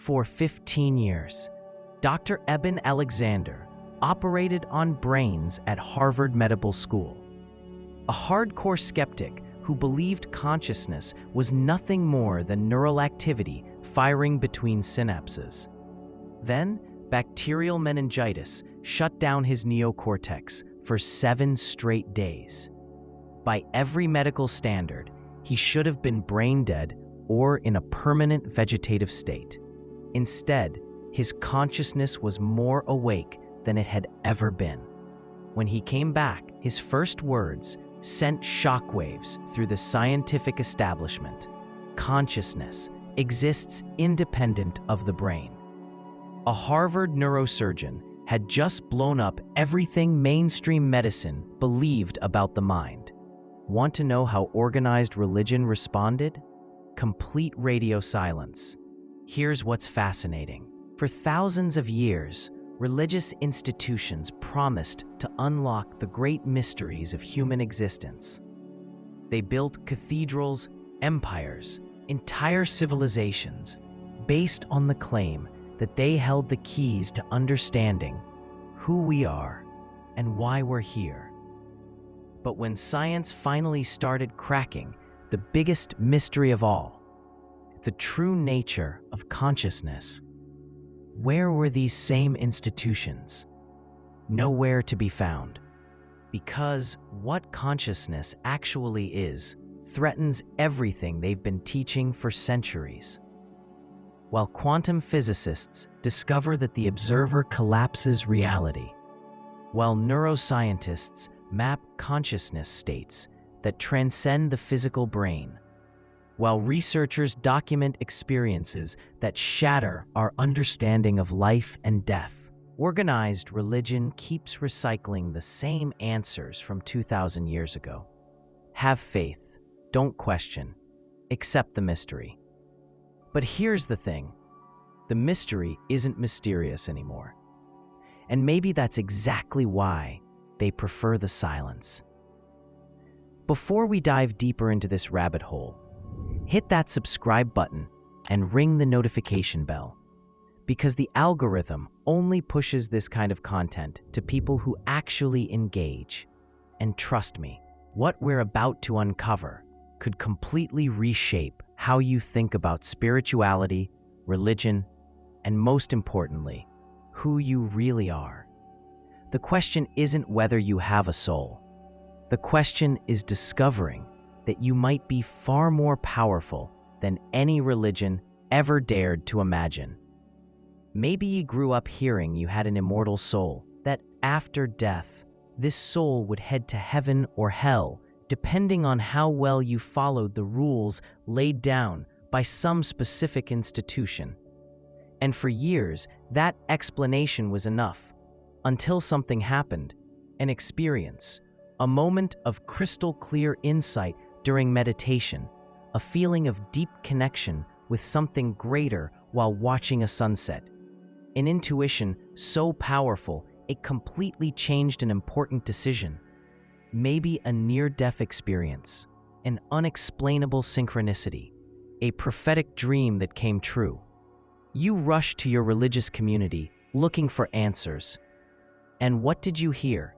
For 15 years, Dr. Eben Alexander operated on brains at Harvard Medical School. A hardcore skeptic who believed consciousness was nothing more than neural activity firing between synapses. Then, bacterial meningitis shut down his neocortex for 7 straight days. By every medical standard, he should have been brain dead or in a permanent vegetative state. Instead, his consciousness was more awake than it had ever been. When he came back, his first words sent shockwaves through the scientific establishment. Consciousness exists independent of the brain. A Harvard neurosurgeon had just blown up everything mainstream medicine believed about the mind. Want to know how organized religion responded? Complete radio silence. Here's what's fascinating. For thousands of years, religious institutions promised to unlock the great mysteries of human existence. They built cathedrals, empires, entire civilizations, based on the claim that they held the keys to understanding who we are and why we're here. But when science finally started cracking the biggest mystery of all, the true nature of consciousness, where were these same institutions? Nowhere to be found. Because what consciousness actually is threatens everything they've been teaching for centuries. While quantum physicists discover that the observer collapses reality, while neuroscientists map consciousness states that transcend the physical brain, while researchers document experiences that shatter our understanding of life and death, organized religion keeps recycling the same answers from 2,000 years ago. Have faith, don't question, accept the mystery. But here's the thing, the mystery isn't mysterious anymore. And maybe that's exactly why they prefer the silence. Before we dive deeper into this rabbit hole, hit that subscribe button and ring the notification bell, because the algorithm only pushes this kind of content to people who actually engage. And trust me, what we're about to uncover could completely reshape how you think about spirituality, religion, and most importantly, who you really are. The question isn't whether you have a soul. The question is discovering that you might be far more powerful than any religion ever dared to imagine. Maybe you grew up hearing you had an immortal soul, that after death, this soul would head to heaven or hell, depending on how well you followed the rules laid down by some specific institution. And for years, that explanation was enough, until something happened, an experience, a moment of crystal clear insight during meditation, a feeling of deep connection with something greater while watching a sunset. An intuition so powerful it completely changed an important decision. Maybe a near-death experience, an unexplainable synchronicity, a prophetic dream that came true. You rushed to your religious community looking for answers. And what did you hear?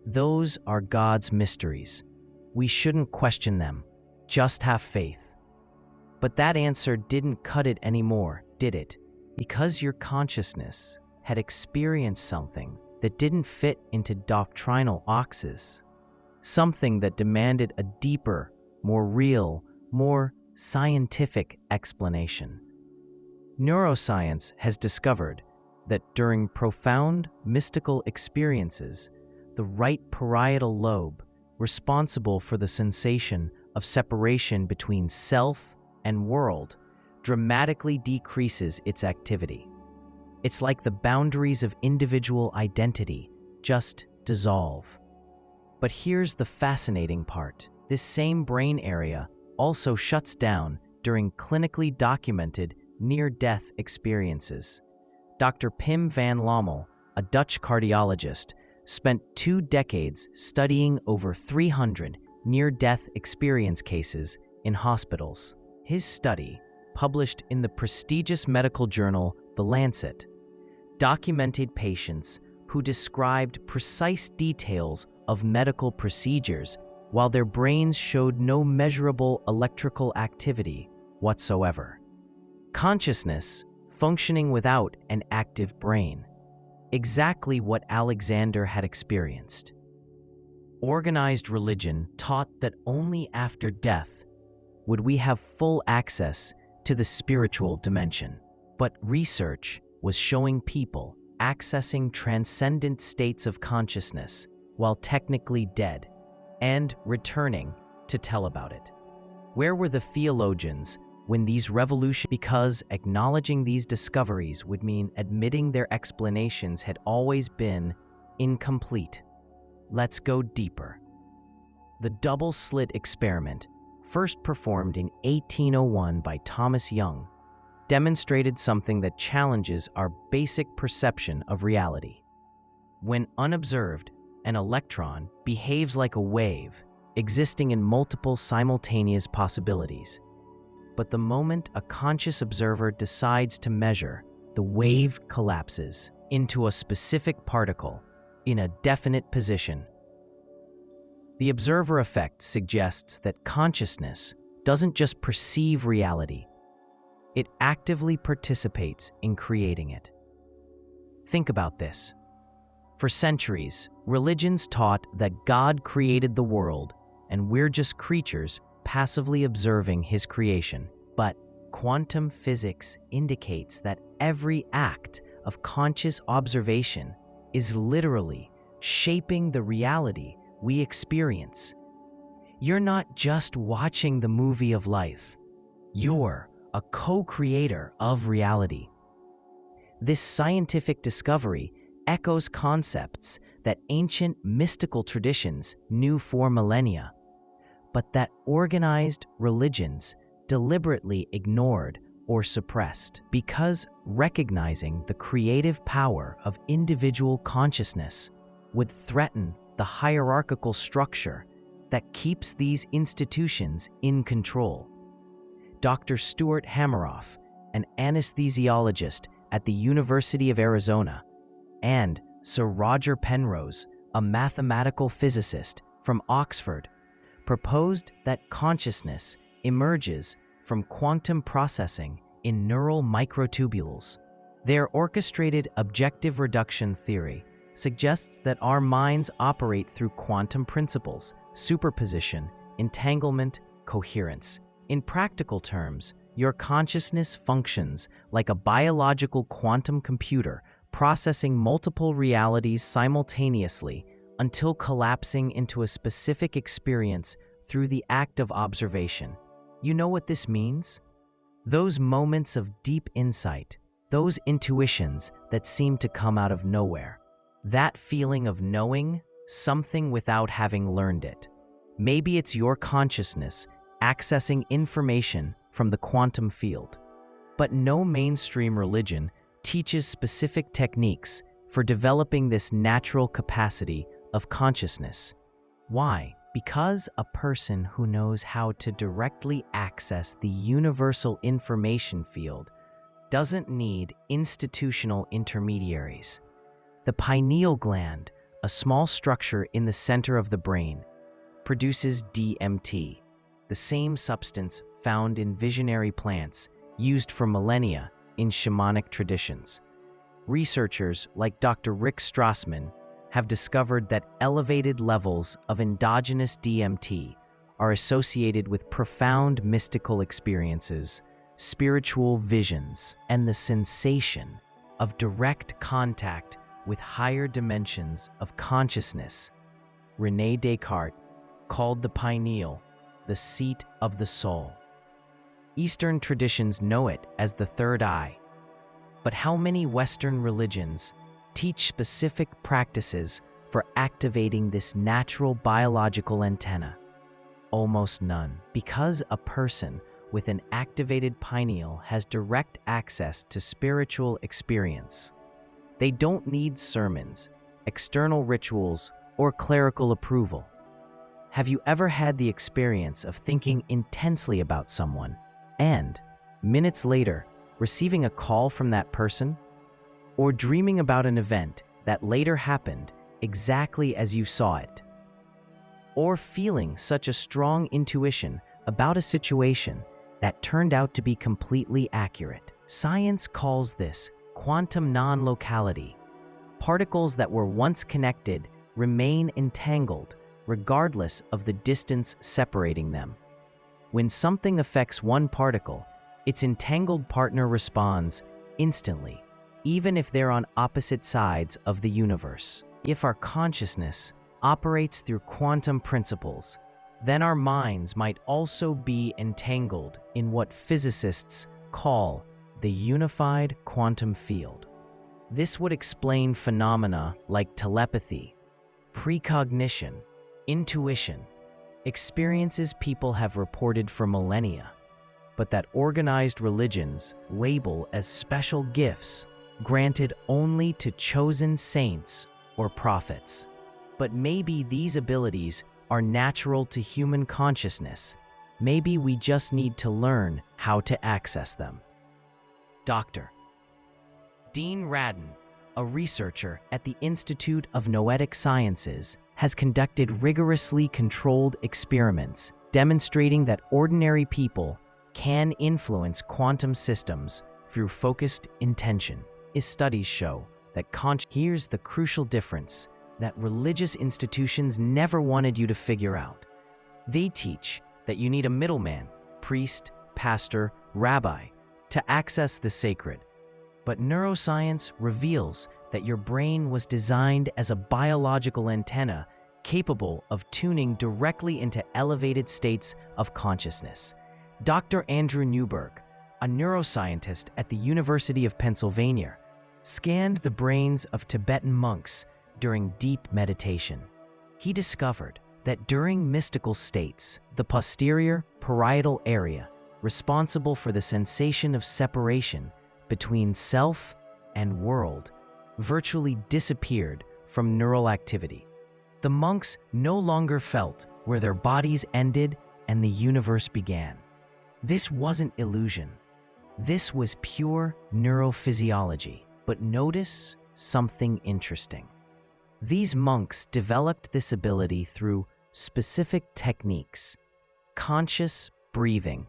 Those are God's mysteries. We shouldn't question them, just have faith. But that answer didn't cut it anymore, did it? Because your consciousness had experienced something that didn't fit into doctrinal boxes, something that demanded a deeper, more real, more scientific explanation. Neuroscience has discovered that during profound mystical experiences, the right parietal lobe, responsible for the sensation of separation between self and world, dramatically decreases its activity. It's like the boundaries of individual identity just dissolve. But here's the fascinating part. This same brain area also shuts down during clinically documented near-death experiences. Dr. Pim van Lommel, a Dutch cardiologist, spent 2 decades studying over 300 near-death experience cases in hospitals. His study, published in the prestigious medical journal The Lancet, documented patients who described precise details of medical procedures while their brains showed no measurable electrical activity whatsoever. Consciousness functioning without an active brain. Exactly what Alexander had experienced. Organized religion taught that only after death would we have full access to the spiritual dimension. But research was showing people accessing transcendent states of consciousness while technically dead and returning to tell about it. Where were the theologians when these revolutions? Because acknowledging these discoveries would mean admitting their explanations had always been incomplete. Let's go deeper. The double-slit experiment, first performed in 1801 by Thomas Young, demonstrated something that challenges our basic perception of reality. When unobserved, an electron behaves like a wave, existing in multiple simultaneous possibilities. But the moment a conscious observer decides to measure, the wave collapses into a specific particle in a definite position. The observer effect suggests that consciousness doesn't just perceive reality, it actively participates in creating it. Think about this. For centuries, religions taught that God created the world and we're just creatures passively observing his creation. But quantum physics indicates that every act of conscious observation is literally shaping the reality we experience. You're not just watching the movie of life. You're a co-creator of reality. This scientific discovery echoes concepts that ancient mystical traditions knew for millennia, but that organized religions deliberately ignored or suppressed, because recognizing the creative power of individual consciousness would threaten the hierarchical structure that keeps these institutions in control. Dr. Stuart Hameroff, an anesthesiologist at the University of Arizona, and Sir Roger Penrose, a mathematical physicist from Oxford, proposed that consciousness emerges from quantum processing in neural microtubules. Their orchestrated objective reduction theory suggests that our minds operate through quantum principles: superposition, entanglement, coherence. In practical terms, your consciousness functions like a biological quantum computer, processing multiple realities simultaneously until collapsing into a specific experience through the act of observation. You know what this means? Those moments of deep insight, those intuitions that seem to come out of nowhere. That feeling of knowing something without having learned it. Maybe it's your consciousness accessing information from the quantum field. But no mainstream religion teaches specific techniques for developing this natural capacity of consciousness. Why? Because a person who knows how to directly access the universal information field doesn't need institutional intermediaries. The pineal gland, a small structure in the center of the brain, produces DMT, the same substance found in visionary plants used for millennia in shamanic traditions. Researchers like Dr. Rick Strassman have discovered that elevated levels of endogenous DMT are associated with profound mystical experiences, spiritual visions, and the sensation of direct contact with higher dimensions of consciousness. René Descartes called the pineal the seat of the soul. Eastern traditions know it as the third eye. But how many Western religions teach specific practices for activating this natural biological antenna? Almost none, because a person with an activated pineal has direct access to spiritual experience. They don't need sermons, external rituals, or clerical approval. Have you ever had the experience of thinking intensely about someone and minutes later, receiving a call from that person, or dreaming about an event that later happened exactly as you saw it, or feeling such a strong intuition about a situation that turned out to be completely accurate. Science calls this quantum non-locality. Particles that were once connected remain entangled regardless of the distance separating them. When something affects one particle, its entangled partner responds instantly, even if they're on opposite sides of the universe. If our consciousness operates through quantum principles, then our minds might also be entangled in what physicists call the unified quantum field. This would explain phenomena like telepathy, precognition, intuition, experiences people have reported for millennia, but that organized religions label as special gifts granted only to chosen saints or prophets. But maybe these abilities are natural to human consciousness. Maybe we just need to learn how to access them. Dr. Dean Radin, a researcher at the Institute of Noetic Sciences, has conducted rigorously controlled experiments demonstrating that ordinary people can influence quantum systems through focused intention. His studies show that here's the crucial difference that religious institutions never wanted you to figure out. They teach that you need a middleman, priest, pastor, rabbi, to access the sacred. But neuroscience reveals that your brain was designed as a biological antenna capable of tuning directly into elevated states of consciousness. Dr. Andrew Newberg, a neuroscientist at the University of Pennsylvania, scanned the brains of Tibetan monks during deep meditation. He discovered that during mystical states, the posterior parietal area, responsible for the sensation of separation between self and world, virtually disappeared from neural activity. The monks no longer felt where their bodies ended and the universe began. This wasn't illusion. This was pure neurophysiology. But notice something interesting. These monks developed this ability through specific techniques: conscious breathing,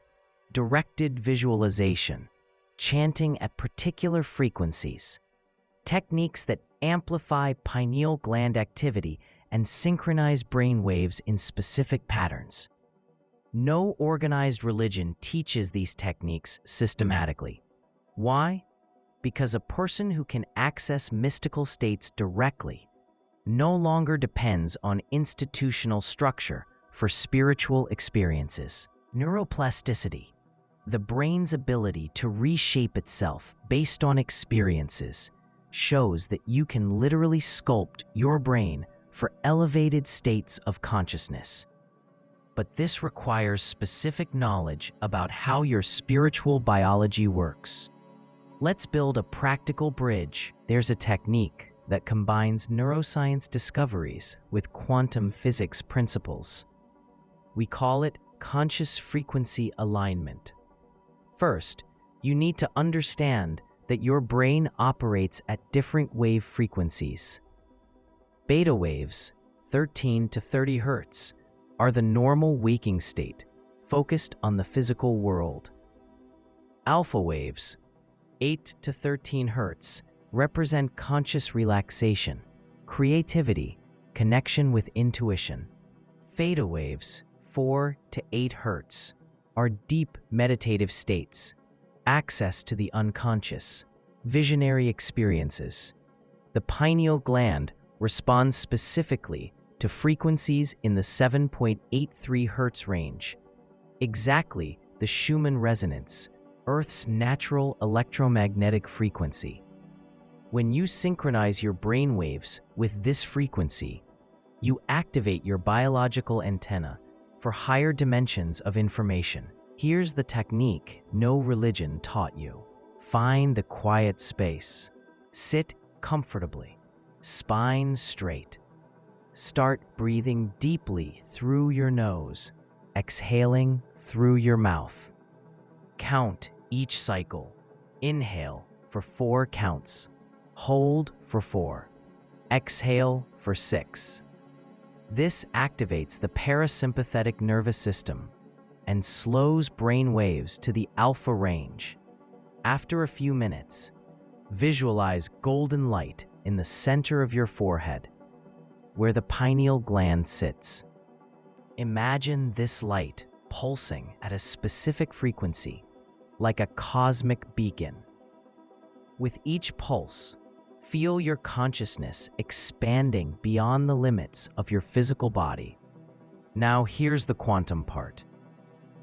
directed visualization, chanting at particular frequencies, techniques that amplify pineal gland activity and synchronize brain waves in specific patterns. No organized religion teaches these techniques systematically. Why? Because a person who can access mystical states directly no longer depends on institutional structure for spiritual experiences. Neuroplasticity, the brain's ability to reshape itself based on experiences, shows that you can literally sculpt your brain for elevated states of consciousness. But this requires specific knowledge about how your spiritual biology works. Let's build a practical bridge. There's a technique that combines neuroscience discoveries with quantum physics principles. We call it conscious frequency alignment. First, you need to understand that your brain operates at different wave frequencies. Beta waves, 13 to 30 Hz, are the normal waking state, focused on the physical world. Alpha waves, 8 to 13 Hz, represent conscious relaxation, creativity, connection with intuition. Theta waves, 4 to 8 Hz, are deep meditative states, access to the unconscious, visionary experiences. The pineal gland responds specifically to frequencies in the 7.83 Hz range, exactly the Schumann resonance, Earth's natural electromagnetic frequency. When you synchronize your brain waves with this frequency, you activate your biological antenna for higher dimensions of information. Here's the technique no religion taught you. Find the quiet space. Sit comfortably, spine straight. Start breathing deeply through your nose, exhaling through your mouth. Count each cycle. Inhale for 4 counts. Hold for 4. Exhale for 6. This activates the parasympathetic nervous system and slows brain waves to the alpha range. After a few minutes, visualize golden light in the center of your forehead, where the pineal gland sits. Imagine this light pulsing at a specific frequency, like a cosmic beacon. With each pulse, feel your consciousness expanding beyond the limits of your physical body. Now here's the quantum part.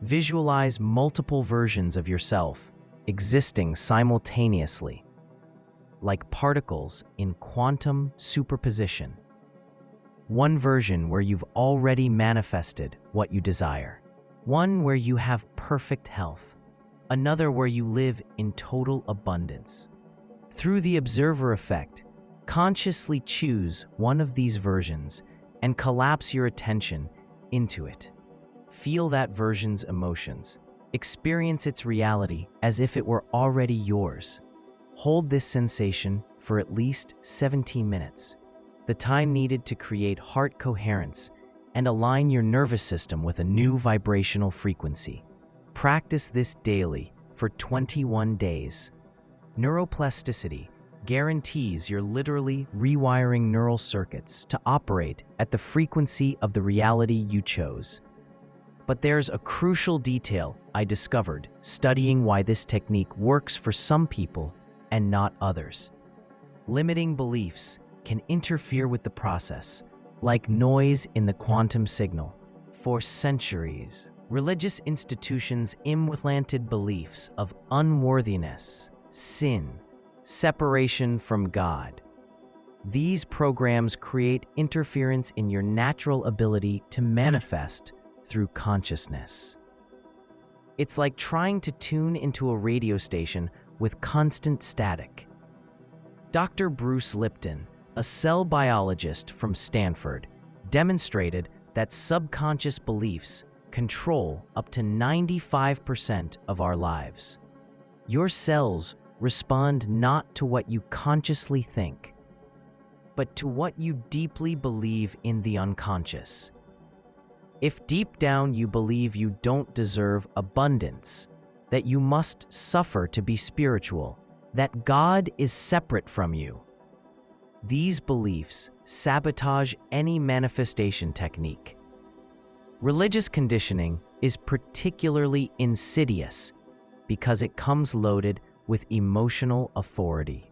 Visualize multiple versions of yourself existing simultaneously, like particles in quantum superposition. One version where you've already manifested what you desire. One where you have perfect health. Another where you live in total abundance. Through the observer effect, consciously choose one of these versions and collapse your attention into it. Feel that version's emotions. Experience its reality as if it were already yours. Hold this sensation for at least 17 minutes, the time needed to create heart coherence and align your nervous system with a new vibrational frequency. Practice this daily for 21 days. Neuroplasticity guarantees you're literally rewiring neural circuits to operate at the frequency of the reality you chose. But there's a crucial detail I discovered studying why this technique works for some people and not others. Limiting beliefs can interfere with the process, like noise in the quantum signal. For centuries, religious institutions implanted beliefs of unworthiness, sin, separation from God. These programs create interference in your natural ability to manifest through consciousness. It's like trying to tune into a radio station with constant static. Dr. Bruce Lipton, a cell biologist from Stanford, demonstrated that subconscious beliefs control up to 95% of our lives. Your cells respond not to what you consciously think, but to what you deeply believe in the unconscious. If deep down you believe you don't deserve abundance, that you must suffer to be spiritual, that God is separate from you, these beliefs sabotage any manifestation technique. Religious conditioning is particularly insidious because it comes loaded with emotional authority.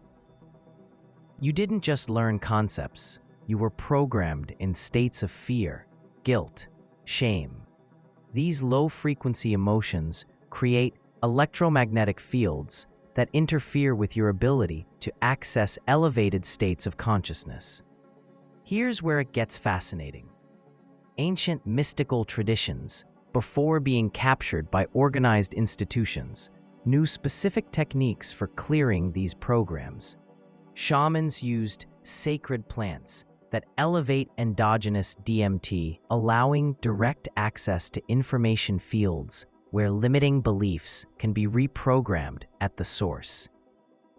You didn't just learn concepts, you were programmed in states of fear, guilt, shame. These low-frequency emotions create electromagnetic fields that interfere with your ability to access elevated states of consciousness. Here's where it gets fascinating. Ancient mystical traditions, before being captured by organized institutions, knew specific techniques for clearing these programs. Shamans used sacred plants that elevate endogenous DMT, allowing direct access to information fields where limiting beliefs can be reprogrammed at the source.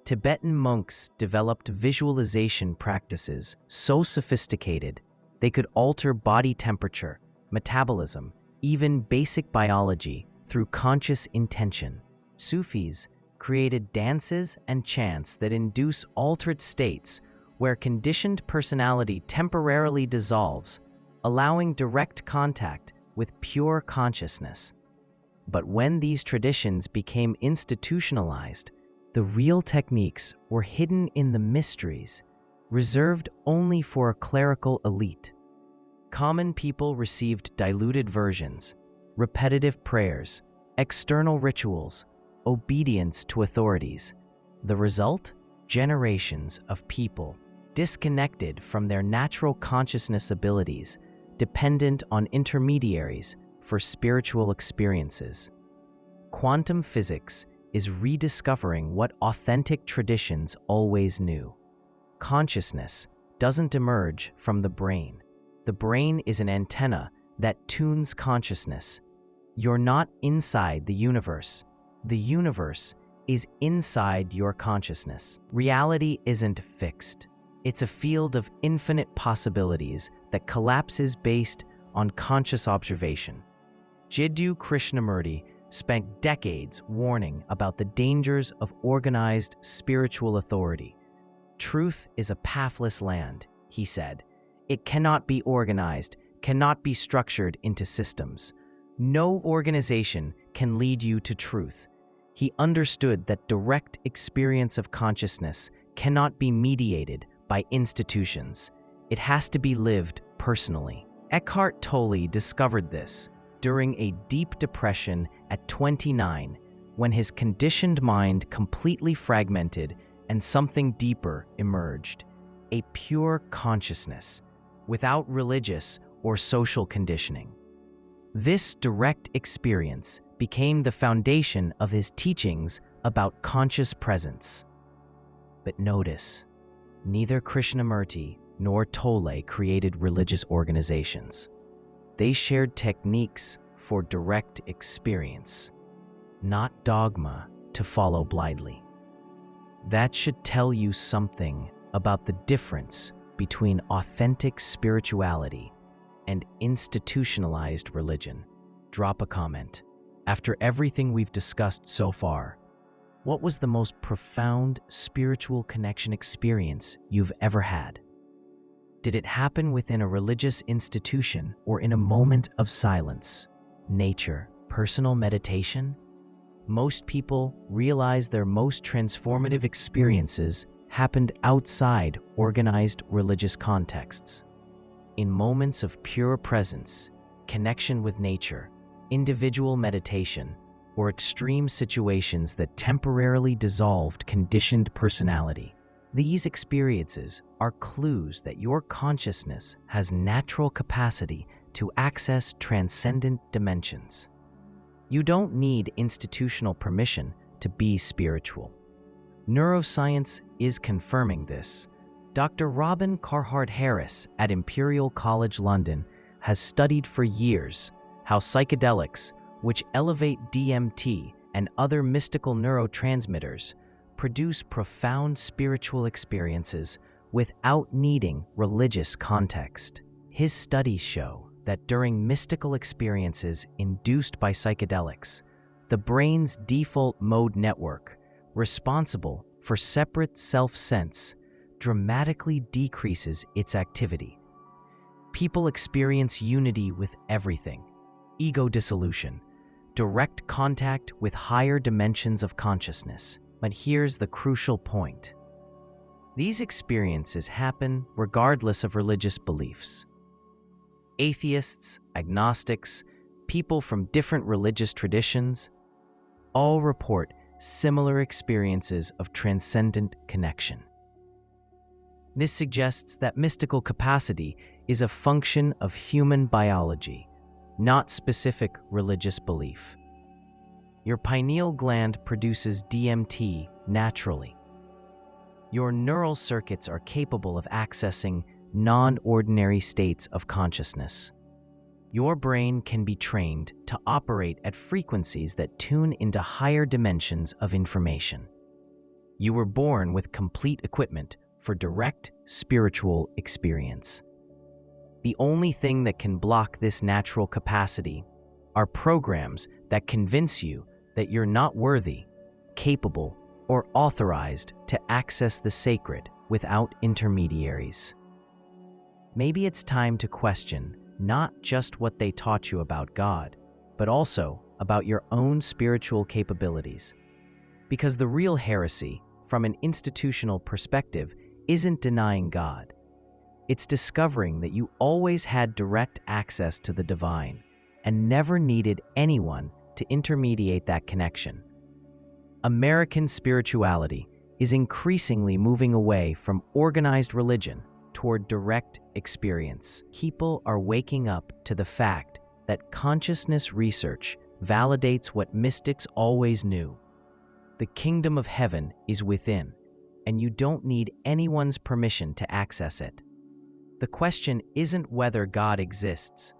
Tibetan monks developed visualization practices so sophisticated they could alter body temperature, metabolism, even basic biology through conscious intention. Sufis created dances and chants that induce altered states where conditioned personality temporarily dissolves, allowing direct contact with pure consciousness. But when these traditions became institutionalized, the real techniques were hidden in the mysteries, reserved only for a clerical elite. Common people received diluted versions, repetitive prayers, external rituals, obedience to authorities. The result? Generations of people disconnected from their natural consciousness abilities, dependent on intermediaries for spiritual experiences. Quantum physics is rediscovering what authentic traditions always knew. Consciousness doesn't emerge from the brain. The brain is an antenna that tunes consciousness. You're not inside the universe. The universe is inside your consciousness. Reality isn't fixed. It's a field of infinite possibilities that collapses based on conscious observation. Jiddu Krishnamurti spent decades warning about the dangers of organized spiritual authority. Truth is a pathless land, he said. It cannot be organized, cannot be structured into systems. No organization can lead you to truth. He understood that direct experience of consciousness cannot be mediated by institutions. It has to be lived personally. Eckhart Tolle discovered this during a deep depression at 29, when his conditioned mind completely fragmented and something deeper emerged, a pure consciousness, without religious or social conditioning. This direct experience became the foundation of his teachings about conscious presence. But notice, neither Krishnamurti nor Tolle created religious organizations. They shared techniques for direct experience, not dogma to follow blindly. That should tell you something about the difference between authentic spirituality and institutionalized religion. Drop a comment. After everything we've discussed so far, what was the most profound spiritual connection experience you've ever had? Did it happen within a religious institution or in a moment of silence, nature, personal meditation? Most people realize their most transformative experiences happened outside organized religious contexts. In moments of pure presence, connection with nature, individual meditation, or extreme situations that temporarily dissolved conditioned personality. These experiences are clues that your consciousness has natural capacity to access transcendent dimensions. You don't need institutional permission to be spiritual. Neuroscience is confirming this. Dr. Robin Carhart-Harris at Imperial College London has studied for years how psychedelics, which elevate DMT and other mystical neurotransmitters, produce profound spiritual experiences without needing religious context. His studies show that during mystical experiences induced by psychedelics, the brain's default mode network, responsible for separate self-sense, dramatically decreases its activity. People experience unity with everything, ego dissolution, direct contact with higher dimensions of consciousness. But here's the crucial point. These experiences happen regardless of religious beliefs. Atheists, agnostics, people from different religious traditions, all report similar experiences of transcendent connection. This suggests that mystical capacity is a function of human biology, not specific religious belief. Your pineal gland produces DMT naturally. Your neural circuits are capable of accessing non-ordinary states of consciousness. Your brain can be trained to operate at frequencies that tune into higher dimensions of information. You were born with complete equipment for direct spiritual experience. The only thing that can block this natural capacity are programs that convince you that you're not worthy, capable, or authorized to access the sacred without intermediaries. Maybe it's time to question not just what they taught you about God, but also about your own spiritual capabilities. Because the real heresy, from an institutional perspective, isn't denying God. It's discovering that you always had direct access to the divine and never needed anyone to intermediate that connection. American spirituality is increasingly moving away from organized religion toward direct experience. People are waking up to the fact that consciousness research validates what mystics always knew. The kingdom of heaven is within, and you don't need anyone's permission to access it. The question isn't whether God exists.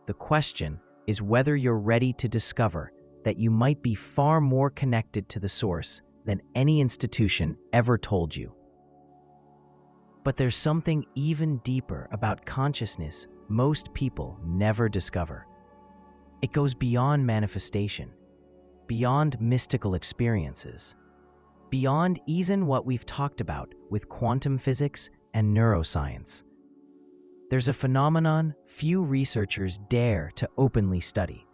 The question is whether you're ready to discover that you might be far more connected to the source than any institution ever told you. But there's something even deeper about consciousness most people never discover. It goes beyond manifestation, beyond mystical experiences, beyond even what we've talked about with quantum physics and neuroscience. There's a phenomenon few researchers dare to openly study,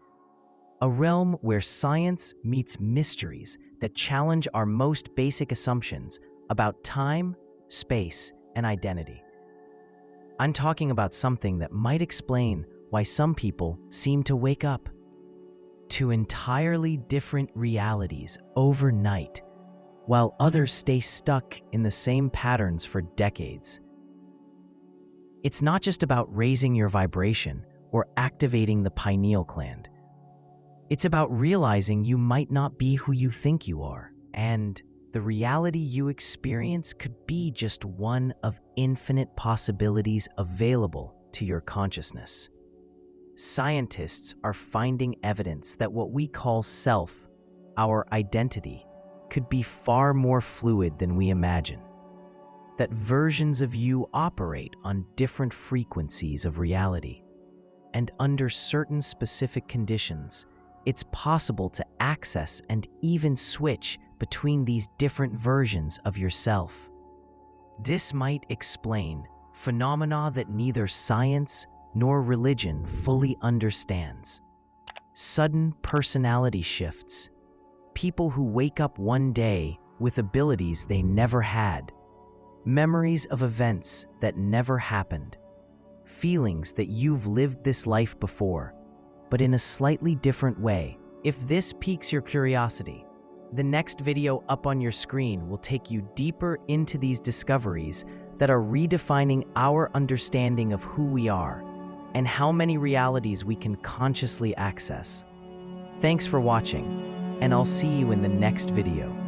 a realm where science meets mysteries that challenge our most basic assumptions about time, space, and identity. I'm talking about something that might explain why some people seem to wake up to entirely different realities overnight, while others stay stuck in the same patterns for decades. It's not just about raising your vibration or activating the pineal gland. It's about realizing you might not be who you think you are, and the reality you experience could be just one of infinite possibilities available to your consciousness. Scientists are finding evidence that what we call self, our identity, could be far more fluid than we imagine. That versions of you operate on different frequencies of reality. And under certain specific conditions, it's possible to access and even switch between these different versions of yourself. This might explain phenomena that neither science nor religion fully understands. Sudden personality shifts. People who wake up one day with abilities they never had. Memories of events that never happened. Feelings that you've lived this life before, but in a slightly different way. If this piques your curiosity, the next video up on your screen will take you deeper into these discoveries that are redefining our understanding of who we are and how many realities we can consciously access. Thanks for watching, and I'll see you in the next video.